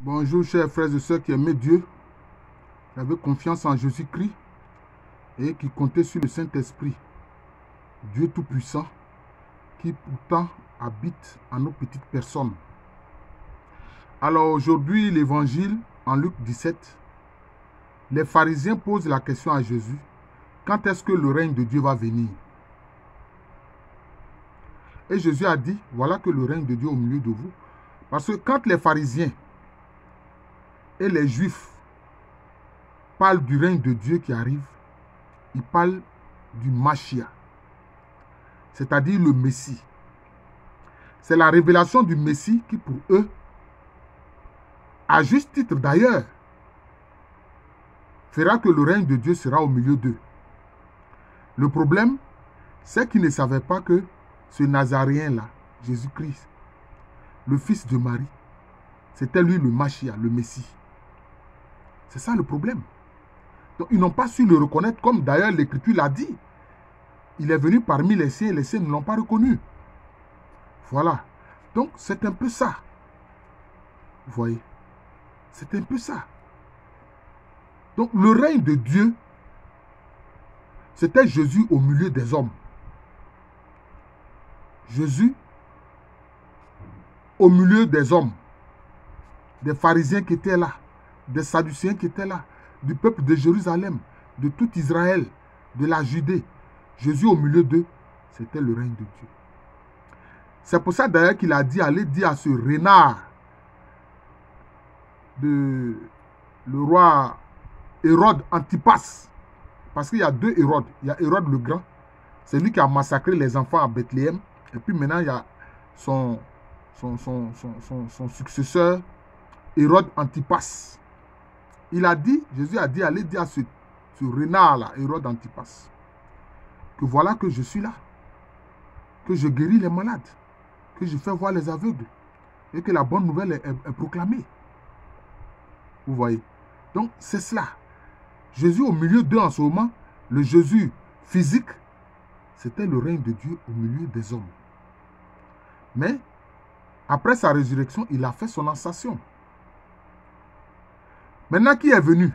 Bonjour chers frères et sœurs qui aimaient Dieu, qui avaient confiance en Jésus-Christ et qui comptaient sur le Saint-Esprit, Dieu Tout-Puissant, qui pourtant habite en nos petites personnes. Alors aujourd'hui, l'évangile en Luc 17, les pharisiens posent la question à Jésus, quand est-ce que le règne de Dieu va venir? Et Jésus a dit, voilà que le règne de Dieu est au milieu de vous. Parce que quand les pharisiens et les juifs parlent du règne de Dieu qui arrive, ils parlent du Mashiach, c'est-à-dire le Messie. C'est la révélation du Messie qui, pour eux, à juste titre d'ailleurs, fera que le règne de Dieu sera au milieu d'eux. Le problème, c'est qu'ils ne savaient pas que ce Nazaréen-là, Jésus-Christ, le fils de Marie, c'était lui le Mashiach, le Messie. C'est ça le problème. Donc, ils n'ont pas su le reconnaître, comme d'ailleurs l'Écriture l'a dit. Il est venu parmi les siens et les siens ne l'ont pas reconnu. Voilà. Donc, c'est un peu ça. Vous voyez? C'est un peu ça. Donc, le règne de Dieu, c'était Jésus au milieu des hommes. Jésus au milieu des hommes. Des pharisiens qui étaient là, des sadducéens qui étaient là, du peuple de Jérusalem, de tout Israël, de la Judée. Jésus au milieu d'eux, c'était le règne de Dieu. C'est pour ça d'ailleurs qu'il a dit, allez dire à ce renard de le roi Hérode Antipas, parce qu'il y a deux Hérodes. Il y a Hérode le Grand, c'est lui qui a massacré les enfants à Bethléem, et puis maintenant il y a son successeur, Hérode Antipas. Il a dit, Jésus a dit, allez dire à ce renard-là, Hérode Antipas, que voilà que je suis là, que je guéris les malades, que je fais voir les aveugles, et que la bonne nouvelle est proclamée. Vous voyez? Donc, c'est cela. Jésus au milieu d'eux en ce moment, le Jésus physique, c'était le règne de Dieu au milieu des hommes. Mais, après sa résurrection, il a fait son ascension. Maintenant, qui est venu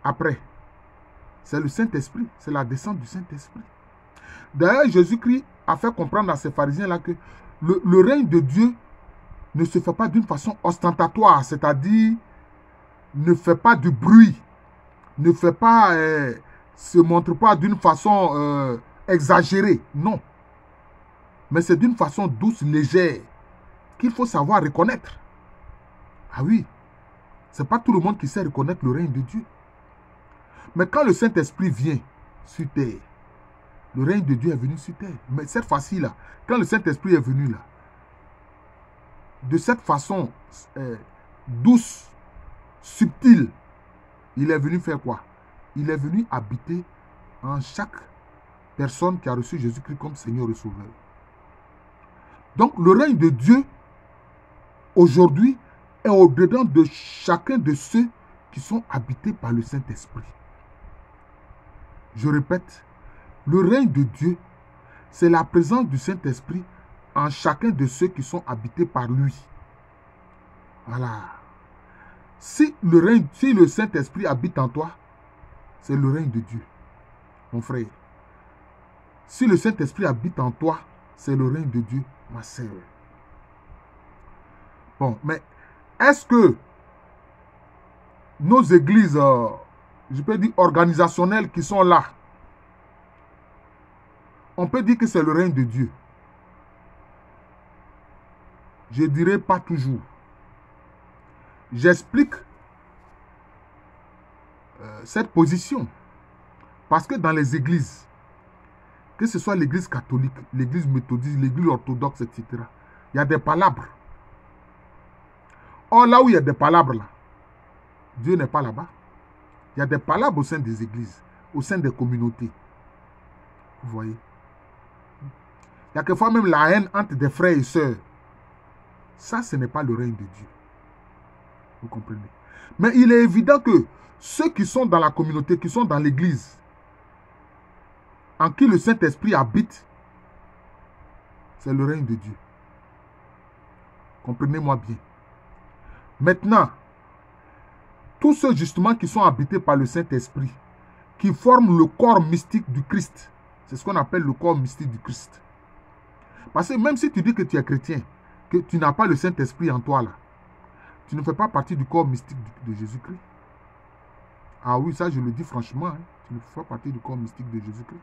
après? C'est le Saint-Esprit, c'est la descente du Saint-Esprit. D'ailleurs, Jésus-Christ a fait comprendre à ces pharisiens-là que le règne de Dieu ne se fait pas d'une façon ostentatoire, c'est-à-dire ne fait pas du bruit, ne fait pas, se montre pas d'une façon exagérée, non. Mais c'est d'une façon douce, légère, qu'il faut savoir reconnaître. Ah oui, c'est pas tout le monde qui sait reconnaître le règne de Dieu. Mais quand le Saint-Esprit vient sur terre, le règne de Dieu est venu sur terre. Mais cette fois-ci-là, quand le Saint-Esprit est venu là, de cette façon douce, subtile, il est venu faire quoi? Il est venu habiter en chaque personne qui a reçu Jésus-Christ comme Seigneur et Sauveur. Donc le règne de Dieu, aujourd'hui, est au-dedans de chacun de ceux qui sont habités par le Saint-Esprit. Je répète, le règne de Dieu, c'est la présence du Saint-Esprit en chacun de ceux qui sont habités par lui. Voilà. Si le Saint-Esprit habite en toi, c'est le règne de Dieu, mon frère. Si le Saint-Esprit habite en toi, c'est le règne de Dieu, ma sœur. Bon, mais est-ce que nos églises, je peux dire organisationnelles qui sont là, on peut dire que c'est le règne de Dieu? Je dirais pas toujours. J'explique cette position. Parce que dans les églises, que ce soit l'église catholique, l'église méthodiste, l'église orthodoxe, etc., il y a des palabres. Or, là où il y a des palabres, là, Dieu n'est pas là-bas. Il y a des palabres au sein des églises, au sein des communautés. Vous voyez? Il y a quelquefois même la haine entre des frères et sœurs. Ça, ce n'est pas le règne de Dieu. Vous comprenez? Mais il est évident que ceux qui sont dans la communauté, qui sont dans l'église, en qui le Saint-Esprit habite, c'est le règne de Dieu. Comprenez-moi bien. Maintenant, tous ceux justement qui sont habités par le Saint-Esprit, qui forment le corps mystique du Christ, c'est ce qu'on appelle le corps mystique du Christ. Parce que même si tu dis que tu es chrétien, que tu n'as pas le Saint-Esprit en toi là, tu ne fais pas partie du corps mystique de Jésus-Christ. Ah oui, ça je le dis franchement, hein, tu ne fais pas partie du corps mystique de Jésus-Christ.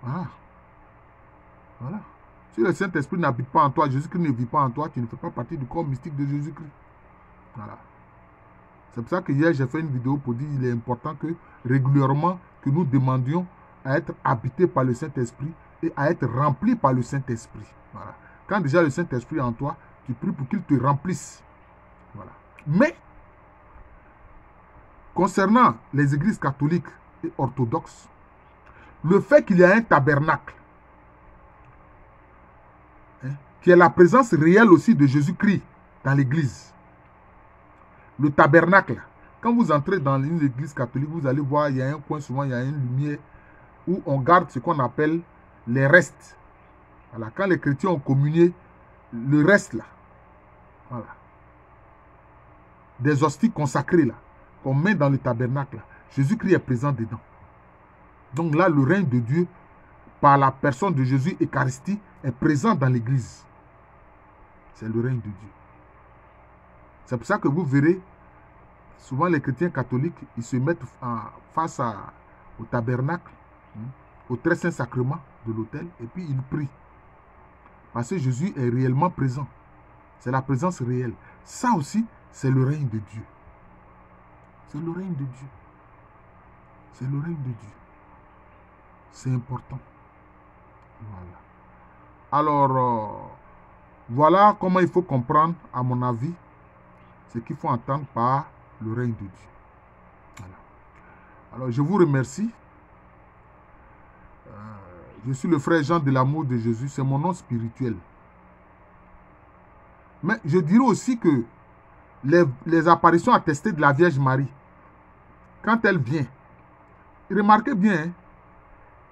Voilà. Voilà. Si le Saint-Esprit n'habite pas en toi, Jésus-Christ ne vit pas en toi, tu ne fais pas partie du corps mystique de Jésus-Christ. Voilà. C'est pour ça que hier, j'ai fait une vidéo pour dire qu'il est important que régulièrement, que nous demandions à être habités par le Saint-Esprit et à être remplis par le Saint-Esprit. Voilà. Quand déjà le Saint-Esprit est en toi, tu pries pour qu'il te remplisse. Voilà. Mais, concernant les églises catholiques et orthodoxes, le fait qu'il y a un tabernacle, qui est la présence réelle aussi de Jésus-Christ dans l'église. Le tabernacle, quand vous entrez dans une église catholique, vous allez voir, il y a un coin, souvent il y a une lumière où on garde ce qu'on appelle les restes. Voilà, quand les chrétiens ont communié, le reste là, voilà, des hosties consacrées là, qu'on met dans le tabernacle, Jésus-Christ est présent dedans. Donc là, le règne de Dieu, par la personne de Jésus, Eucharistie, est présent dans l'église. C'est le règne de Dieu. C'est pour ça que vous verrez, souvent les chrétiens catholiques, ils se mettent face au tabernacle, au très saint sacrement de l'autel, et puis ils prient. Parce que Jésus est réellement présent. C'est la présence réelle. Ça aussi, c'est le règne de Dieu. C'est le règne de Dieu. C'est le règne de Dieu. C'est important. Voilà. Alors, voilà comment il faut comprendre, à mon avis, ce qu'il faut entendre par le règne de Dieu. Voilà. Alors, je vous remercie. Je suis le frère Jean de l'amour de Jésus. C'est mon nom spirituel. Mais je dirais aussi que les apparitions attestées de la Vierge Marie, quand elle vient, remarquez bien, hein,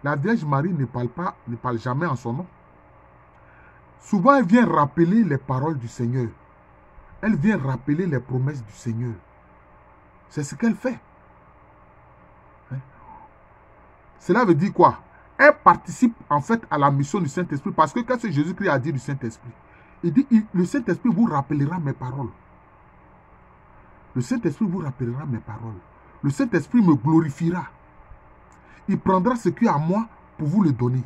la Vierge Marie ne parle jamais en son nom. Souvent, elle vient rappeler les paroles du Seigneur. Elle vient rappeler les promesses du Seigneur. C'est ce qu'elle fait. Hein? Cela veut dire quoi? Elle participe en fait à la mission du Saint-Esprit. Parce que quand Jésus-Christ a dit du Saint-Esprit, il dit, le Saint-Esprit vous rappellera mes paroles. Le Saint-Esprit vous rappellera mes paroles. Le Saint-Esprit me glorifiera. Il prendra ce qui est à moi pour vous le donner.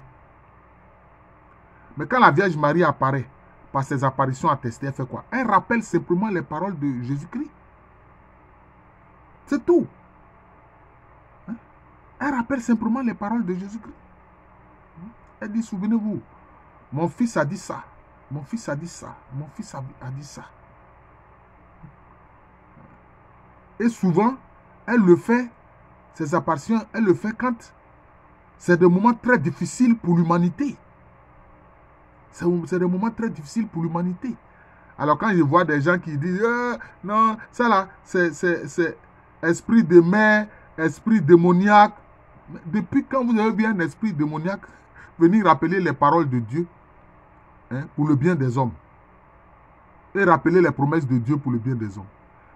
Mais quand la Vierge Marie apparaît, par ses apparitions attestées, elle fait quoi? Elle rappelle simplement les paroles de Jésus-Christ. C'est tout. Hein? Elle rappelle simplement les paroles de Jésus-Christ. Elle dit, souvenez-vous, mon fils a dit ça. Mon fils a dit ça. Mon fils a dit ça. Et souvent, elle le fait, ces apparitions, elle le fait quand c'est des moments très difficiles pour l'humanité. C'est des moments très difficiles pour l'humanité. Alors quand je vois des gens qui disent, non, ça là, c'est esprit de mer, esprit démoniaque. Depuis quand vous avez vu un esprit démoniaque venir rappeler les paroles de Dieu, hein, pour le bien des hommes, et rappeler les promesses de Dieu pour le bien des hommes?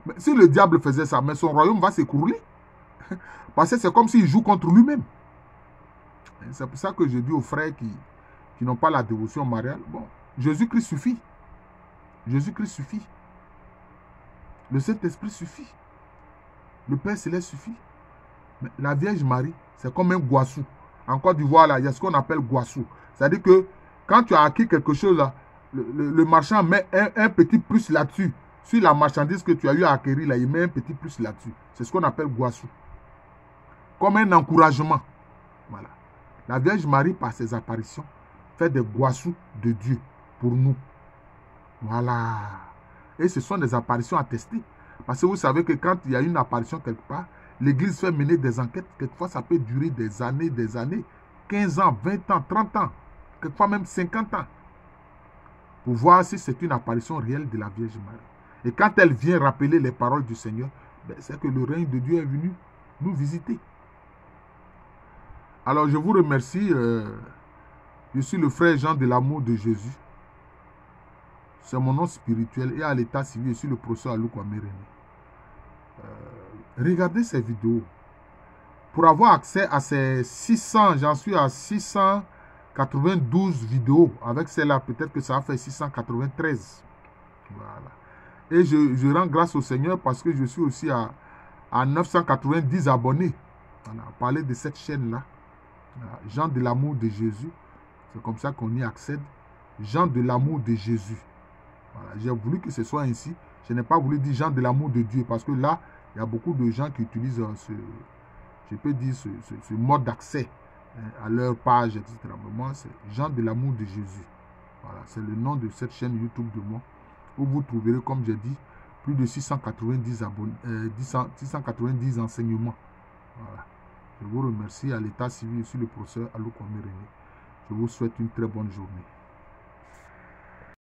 Mais si le diable faisait ça, mais son royaume va s'écrouler. Parce que c'est comme s'il joue contre lui-même. C'est pour ça que je dis aux frères qui n'ont pas la dévotion mariale, bon, Jésus-Christ suffit. Jésus-Christ suffit. Le Saint-Esprit suffit. Le Père Céleste suffit. Mais la Vierge Marie, c'est comme un goissou. En Côte d'Ivoire, là, il y a ce qu'on appelle goissou. C'est-à-dire que quand tu as acquis quelque chose, là, le marchand met un petit plus là-dessus. Sur la marchandise que tu as eu à acquérir, là, il met un petit plus là-dessus. C'est ce qu'on appelle goissou. Comme un encouragement. Voilà. La Vierge Marie, par ses apparitions, fait des goissous de Dieu pour nous. Voilà. Et ce sont des apparitions attestées. Parce que vous savez que quand il y a une apparition quelque part, l'Église fait mener des enquêtes. Quelquefois, ça peut durer des années, 15 ans, 20 ans, 30 ans, quelquefois même 50 ans, pour voir si c'est une apparition réelle de la Vierge Marie. Et quand elle vient rappeler les paroles du Seigneur, ben, c'est que le règne de Dieu est venu nous visiter. Alors, je vous remercie. Je suis le frère Jean de l'amour de Jésus. C'est mon nom spirituel. Et à l'état civil, je suis le professeur Alou Kwame René. Regardez ces vidéos. Pour avoir accès à ces 600, j'en suis à 692 vidéos. Avec celle-là, peut-être que ça va faire 693. Voilà. Et je rends grâce au Seigneur parce que je suis aussi à 990 abonnés. Voilà. Parler de cette chaîne-là. Gens de l'amour de Jésus. C'est comme ça qu'on y accède. Gens de l'amour de Jésus. Voilà. J'ai voulu que ce soit ainsi. Je n'ai pas voulu dire gens de l'amour de Dieu. Parce que là, il y a beaucoup de gens qui utilisent je peux dire ce mode d'accès à leur page, etc. Mais moi, c'est gens de l'amour de Jésus. Voilà. C'est le nom de cette chaîne YouTube de moi. Où vous trouverez, comme j'ai dit, plus de 690 abonnés, 690 enseignements. Voilà. Je vous remercie. À l'état civil, je suis le professeur Alou Kwame René. Je vous souhaite une très bonne journée.